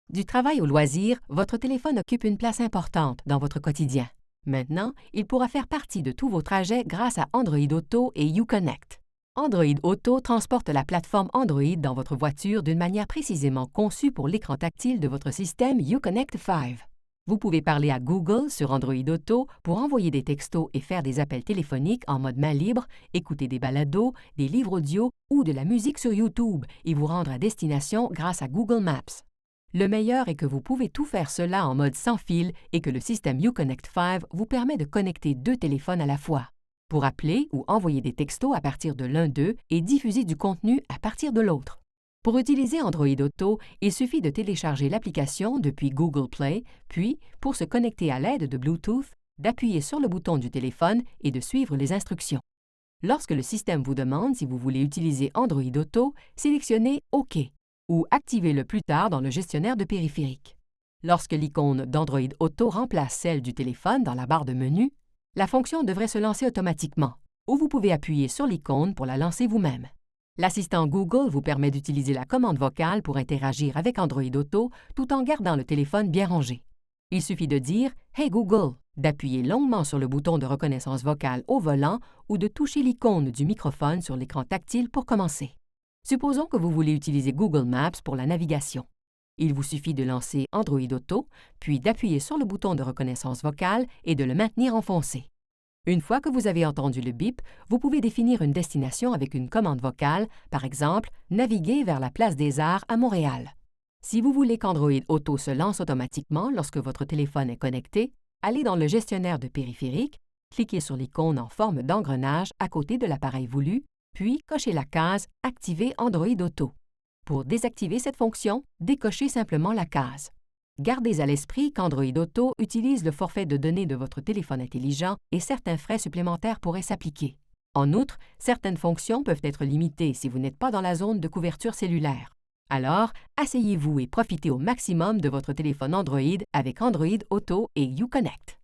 Du travail au loisir, votre téléphone occupe une place importante dans votre quotidien. Maintenant, il pourra faire partie de tous vos trajets grâce à Android Auto et Uconnect. Android Auto transporte la plateforme Android dans votre voiture d'une manière précisément conçue pour l'écran tactile de votre système Uconnect 5. Vous pouvez parler à Google sur Android Auto pour envoyer des textos et faire des appels téléphoniques en mode main libre, écouter des balados, des livres audio ou de la musique sur YouTube et vous rendre à destination grâce à Google Maps. Le meilleur est que vous pouvez tout faire cela en mode sans fil et que le système Uconnect 5 vous permet de connecter 2 téléphones à la fois, pour appeler ou envoyer des textos à partir de l'un d'eux et diffuser du contenu à partir de l'autre. Pour utiliser Android Auto, il suffit de télécharger l'application depuis Google Play, puis, pour se connecter à l'aide de Bluetooth, d'appuyer sur le bouton du téléphone et de suivre les instructions. Lorsque le système vous demande si vous voulez utiliser Android Auto, sélectionnez OK ou activez-le plus tard dans le gestionnaire de périphériques. Lorsque l'icône d'Android Auto remplace celle du téléphone dans la barre de menu, la fonction devrait se lancer automatiquement, ou vous pouvez appuyer sur l'icône pour la lancer vous-même. L'assistant Google vous permet d'utiliser la commande vocale pour interagir avec Android Auto tout en gardant le téléphone bien rangé. Il suffit de dire « Hey Google », d'appuyer longuement sur le bouton de reconnaissance vocale au volant ou de toucher l'icône du microphone sur l'écran tactile pour commencer. Supposons que vous voulez utiliser Google Maps pour la navigation. Il vous suffit de lancer Android Auto, puis d'appuyer sur le bouton de reconnaissance vocale et de le maintenir enfoncé. Une fois que vous avez entendu le bip, vous pouvez définir une destination avec une commande vocale, par exemple « Naviguer vers la Place des Arts à Montréal ». Si vous voulez qu'Android Auto se lance automatiquement lorsque votre téléphone est connecté, allez dans le gestionnaire de périphériques, cliquez sur l'icône en forme d'engrenage à côté de l'appareil voulu, puis cochez la case « Activer Android Auto ». Pour désactiver cette fonction, décochez simplement la case. Gardez à l'esprit qu'Android Auto utilise le forfait de données de votre téléphone intelligent et certains frais supplémentaires pourraient s'appliquer. En outre, certaines fonctions peuvent être limitées si vous n'êtes pas dans la zone de couverture cellulaire. Alors, asseyez-vous et profitez au maximum de votre téléphone Android avec Android Auto et Uconnect.